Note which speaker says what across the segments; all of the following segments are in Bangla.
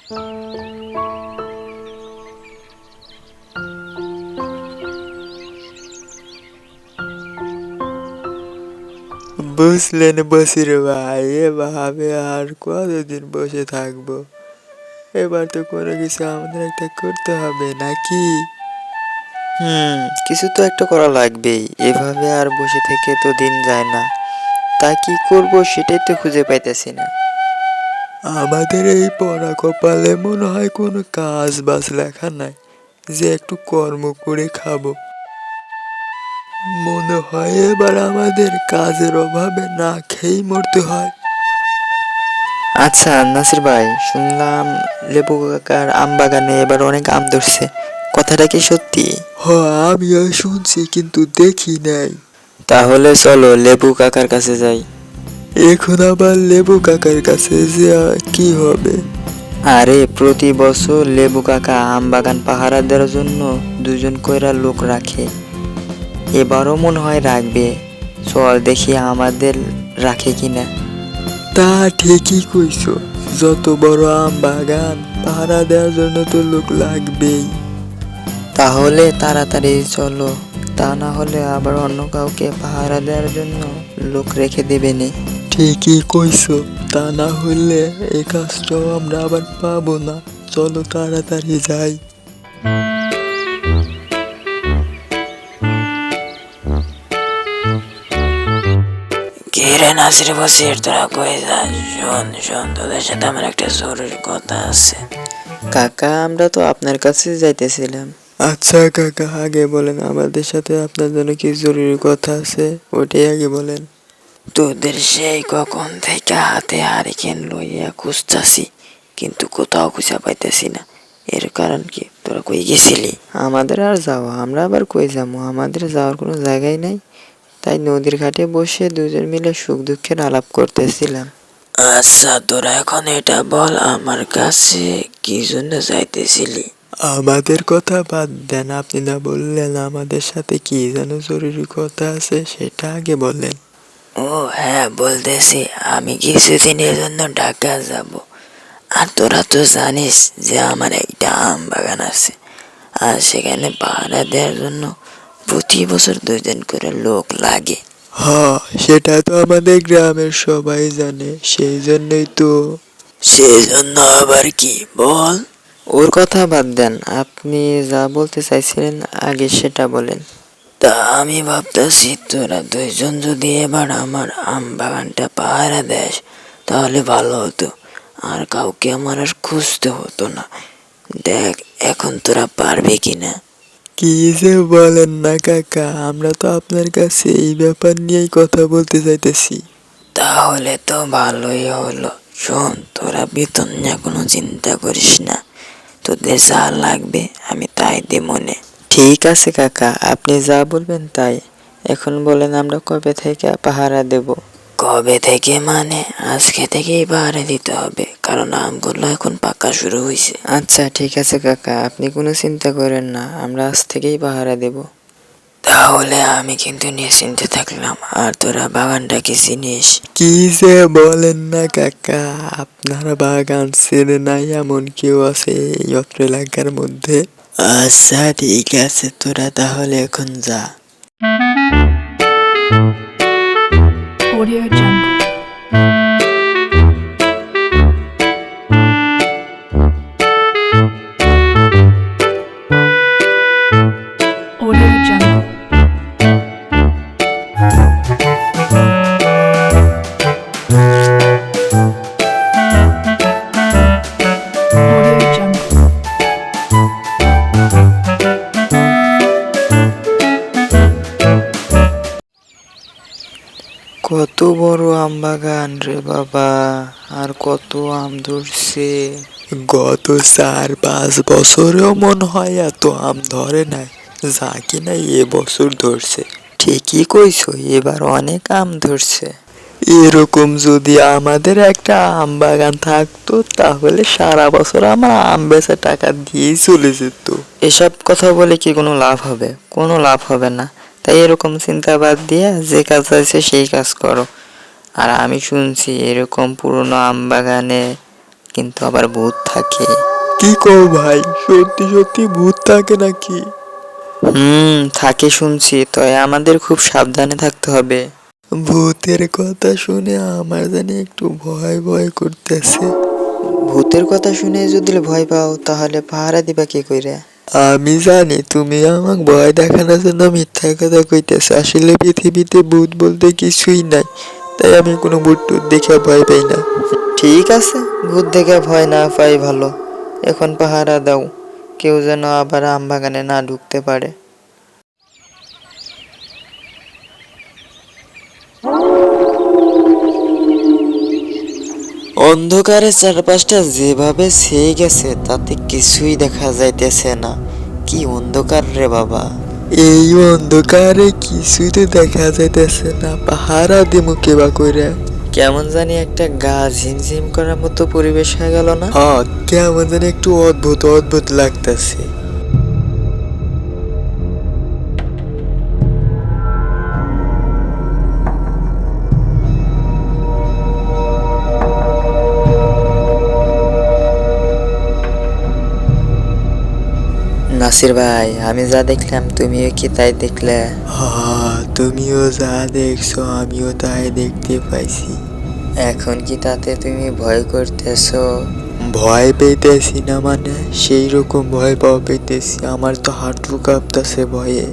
Speaker 1: বুঝলেন বসির ভাই, এভাবে আর কতদিন বসে থাকবো? এবার তো কোনো কিছু আমাদের একটা করতে হবে নাকি? কিছু তো একটা করা লাগবেই। এভাবে আর বসে থেকে তো দিন যায় না। তা কি করব সেটাই তো খুঁজে পাইতেছি না। আমাদের এই পড়া কপালে মনে হয় কোনো কাজ বাজ লেখা নাই যে একটু কর্ম করে খাবো। মনে হয় এবার আমাদের কাজের অভাবে না খেয়েই মরতে হয়। আচ্ছা নাসির ভাই, শুনলাম লেবু কাকার আম বাগানে এবার অনেক আম ধরছে, কথাটা কি সত্যি? আমিও শুনছি কিন্তু দেখি নাই। তাহলে চলো লেবু কাকার কাছে যাই। এখন আবার লেবু কাকার কাছে যে কি হবে? আরে প্রতি বছর লেবু কাকা আম বাগান পাহারা দেওয়ার জন্য দুজন কইরা লোক রাখে। এবারও মনে হয় রাখবে। চল দেখি আমাদের রাখে কিনা। তা ঠিকই কইছো, যত বড় আম বাগান পাহারা দেওয়ার জন্য তো লোক লাগবেই। তাহলে তাড়াতাড়ি চলো, তা না হলে আবার অন্য কাউকে পাহারা দেওয়ার জন্য লোক রেখে দেবেনি। ঠিকই কইছো, তা না হলে এই কাজটাও আমরা আবার পাবো না। চলো তাড়াতাড়ি যাই।
Speaker 2: কিরে নাসির বসির, তোরা কই যাস? শোন শোন, তোদের সাথে আমার একটা জরুরি কথা আছে।
Speaker 1: কাকা আমরা তো আপনার কাছে যাইতেছিলাম। আচ্ছা কাকা, আগে বলেন আমাদের সাথে আপনার জন্য কি জরুরি কথা আছে, ওটাই আগে বলেন।
Speaker 2: তোদের সেই কখন থেকে হাতে হারিকেন লইয়া খুঁজতাছি, কিন্তু কোথাও খুঁজে পাইতেছি না। এর কারণ কি? তোরা কই গেছিলি?
Speaker 1: আমাদের আর যাওয়া, আমরা আবার কই যাবো? আমাদের যাওয়ার কোনো জায়গাই নাই, তাই নদীর ঘাটে বসে দুজন মিলে সুখ দুঃখের আলাপ করতেছিলাম।
Speaker 2: আচ্ছা তোরা এখন এটা বল, আমার কাছে কি জন্য যাইতেছিলি?
Speaker 1: আমাদের কথা বাদ দেন, আপনি না বললেন আমাদের সাথে কি যেন জরুরি কথা আছে, সেটা আগে বলেন।
Speaker 2: ও হ্যাঁ বলতেছি, আমি কিছুদিনের জন্য ঢাকা যাব। আর তোরা তো জানিস যে আমার একটা আম বাগান আছে, আর সেখানে পাহারা দেওয়ার জন্য প্রতি বছর দুজন করে লোক লাগে।
Speaker 1: সেটা তো আমাদের গ্রামের সবাই জানে, সেই জন্যই তো।
Speaker 2: সেজন্য আবার কি বল?
Speaker 1: ওর কথা বাদ দেন, আপনি যা বলতে চাইছিলেন আগে সেটা বলেন।
Speaker 2: তা আমি ভাবতেছি তোরা দুইজন যদি এবার আমার আম বাগানটা পাহারা দেস তাহলে ভালো হতো, আর কাউকে আমার আর খুঁজতে হতো না। দেখ এখন তোরা পারবে কিনা।
Speaker 1: কি যে বলেন না কাকা, আমরা তো আপনার কাছে এই ব্যাপার নিয়েই কথা বলতে চাইতেছি।
Speaker 2: তাহলে তো ভালোই হলো। শোন, তোরা বেতন নিয়ে কোনো চিন্তা করিস না, তোদের যা লাগবে আমি তাই দে মনে।
Speaker 1: ঠিক আছে কাকা, আপনি যা বলবেন তাই। এখন বলেন আমরা কবে থেকে পাহারা দেব?
Speaker 2: কবে থেকে মানে আজকে থেকেই পাহারা দিতে হবে, কারণ আমগুলো এখন পাকা শুরু হয়েছে।
Speaker 1: আচ্ছা ঠিক আছে কাকা, আপনি কোনো চিন্তা করেন না, আমরা আজ থেকেই পাহারা দেব।
Speaker 2: তাহলে আমি কিন্তু নিশ্চিন্তে থাকলাম। আর তোরা বাগানটাকে চিনিস?
Speaker 1: কি যে বলেন না কাকা, আপনার বাগান ছেড়ে নাই এমন কেউ আছে এই অত্র এলাকার মধ্যে? আচ্ছা ঠিক আছে, তোরা তাহলে এখন যা।
Speaker 3: Audio Jungle. Audio Jungle. Audio Jungle.
Speaker 1: কত বড় আম বাগান রে বাবা, আর কত আম ধরছে। গত 4-5 বছরেও মনে হয় এত আম ধরে নাই, যা কিনা এবছর ধরছে। ঠিকই কইছো, এবার অনেক আম ধরছে। এরকম যদি আমাদের একটা আম বাগান থাকতো তাহলে সারা বছর আমার আম বেচা টাকা দিয়েই চলে যেত। এসব কথা বলে কি কোনো লাভ হবে? কোনো লাভ হবে না। তাই এরকম চিন্তা বাদ দিয়ে যে কাজ আছে সেই কাজ করো। আর আমি শুনছি এরকম পুরনো আম বাগানে কিন্তু আবার ভূত থাকে। কি কও ভাই, সত্যি সত্যি ভূত থাকে নাকি? থাকে শুনছি, তবে আমাদের খুব সাবধানে থাকতে হবে। ভূতের কথা শুনে আমার জানি একটু ভয় ভয় করতেছে। ভূতের কথা শুনে যদি ভয় পাও তাহলে পাহারা দিবা কি কইরা? আমি জানি তুমি আমাকে ভয় দেখানোর জন্য মিথ্যা কথা কইতেছো, আসলে পৃথিবীতে ভূত বলতে কিছুই নাই, তাই আমি কোনো ভূত টুত দেখে ভয় পাই না। ঠিক আছে, ভূত দেখে ভয় না পাই ভালো। এখন পাহারা দাও, কেউ যেন আবার আম বাগানে না ঢুকতে পারে। অন্ধকারে চারপাশটা যেভাবে ছেয়ে গেছে তাতে কিছুই দেখা যাইতেছে না। কি অন্ধকার রে বাবা! এই অন্ধকারে কিছুই তো দেখা যাইতেছে না, পাহারা দিমু কেবা কইরা। কেমন জানি একটা গা ঝিমঝিম করার মতো পরিবেশ হয়ে গেল না? হ্যাঁ, কেমন জানি একটু অদ্ভুত অদ্ভুত লাগতেছে। নাসির ভাই, আমি যা দেখলাম তুমিও কি তাই দেখলে? হ্যাঁ, তুমিও যা দেখছো আমিও তাই দেখতে পাইছি। এখন কি তাতে তুমি ভয় করতেছো? ভয় পেতেছি না মানে সেই রকম ভয় পাওয়া পেতেছি, আমার তো হাঁটু কাঁপতেছে ভয়ে।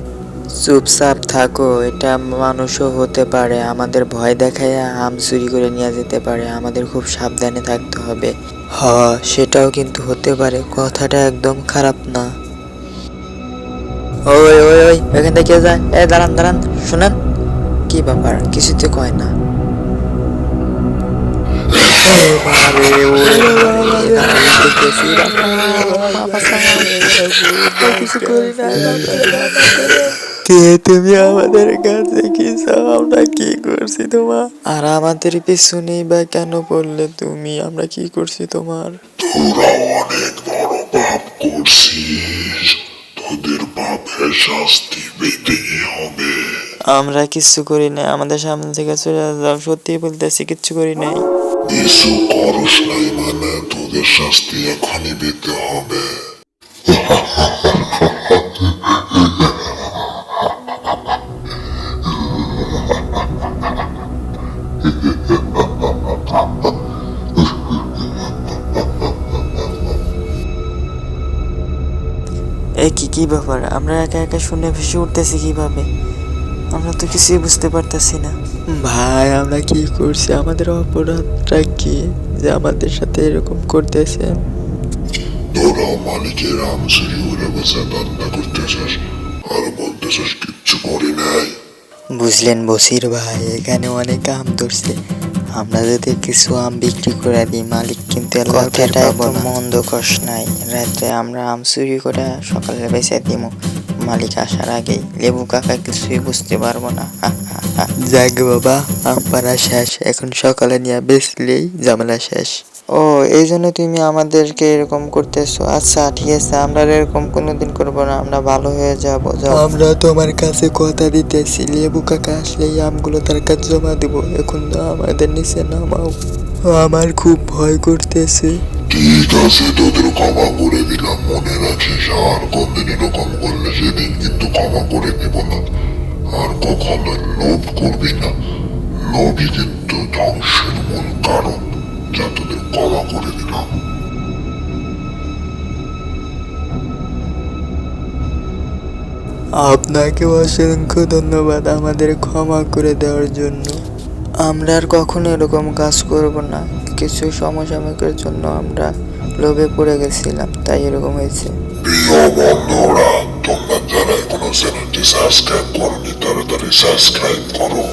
Speaker 1: চুপচাপ থাকো, এটা মানুষও হতে পারে, আমাদের ভয় দেখায় আম চুরি করে নিয়ে যেতে পারে, আমাদের খুব সাবধানে থাকতে হবে। হ্যাঁ, সেটাও কিন্তু হতে পারে, কথাটা একদম খারাপ না। ওই ওই ওই, এখান থেকে যায়। দাঁড়ান দাঁড়ান, শোনেন। কি ব্যাপার, কিছুতে কয় না? কে তুমি আমাদের কাছে কি চাও? আমরা কি করছি তোমার? আর আমাদের পিছনেই বা কেন পড়লে তুমি? আমরা কি করছি তোমার?
Speaker 4: তোরা অনেক বড় পাপ করছিস, তোদের পাপের শাস্তি পেতেই হবে।
Speaker 1: আমরা কিচ্ছু করি নাই, আমাদের সামনে থেকে চলে যাও, সত্যি বলতেছি কিচ্ছু করি নাই।
Speaker 4: কিছু করস নাই মানে তোদের শাস্তি এখনই পেতে হবে।
Speaker 1: কি ব্যাপার, আমরা একা একা শুনে ভেসে উঠতেছি কিভাবে? আমরা তো কিছুই বুঝতে পারতেছি না। ভাই, আমরা কি করছি? আমাদের অপরাধটা কি যে আমাদের সাথে এরকম করতেছে?
Speaker 4: তোরা মালিকের আম চুরি করে বসে ধান্দা করতেছিস আর বলতেছিস কিচ্ছু করি নাই।
Speaker 1: বুঝলেন বসির ভাই, এখানে অনেক আম ধরছে, আমরা যদি কিছু আম বিক্রি করে দিই মালিক কিন্তু কথাটা একদম মন্দ কষ নাই। রাতে আমরা আম চুরি করে সকালে বেঁচে দিব, মালিক আসার আগেই। লেবু কাকা কিছুই বুঝতে পারবো না। যাক বাবা, আম পাড়া শেষ, এখন সকালে নিয়ে বেচলেই ঝামেলা শেষ। ও, এই জন্য তুমি আমাদেরকে এরকম করতেছো? আচ্ছা ঠিক আছে, আমরা এরকম কোনোদিন করবো না, আমরা ভালো হয়ে যাবো। আমরা তোমার কাছে কথা দিতেছি, লেবু কাকা আসলে এই আমগুলো তার কাছে জমা দিব, এখন তো আমাদের নিচে নামাও। আমার খুব ভয় করতেছে।
Speaker 4: ঠিক আছে, তোদের ক্ষমা করে দিলাম, মনে রাখিস আর কোনদিন এরকম করলে সেদিন কিন্তু ক্ষমা করে দেব না। আর কখনো লোভ করবি না, লোভই কিন্তু ধ্বংসের মূল কারণ। যা, তোদের ক্ষমা করে দিলাম।
Speaker 1: আপনাকে অসংখ্য ধন্যবাদ আমাদের ক্ষমা করে দেওয়ার জন্য। আমরা আর কখনো এরকম কাজ করব না। কিছু সমসাময়িকের জন্য আমরা লোভে পড়ে গেছিলাম, তাই এরকম হয়েছে।
Speaker 4: প্রিয় বন্ধুরা, তোমরা যারা এখনো চ্যানেলটি সাবস্ক্রাইব করনি তাড়াতাড়ি সাবস্ক্রাইব করো।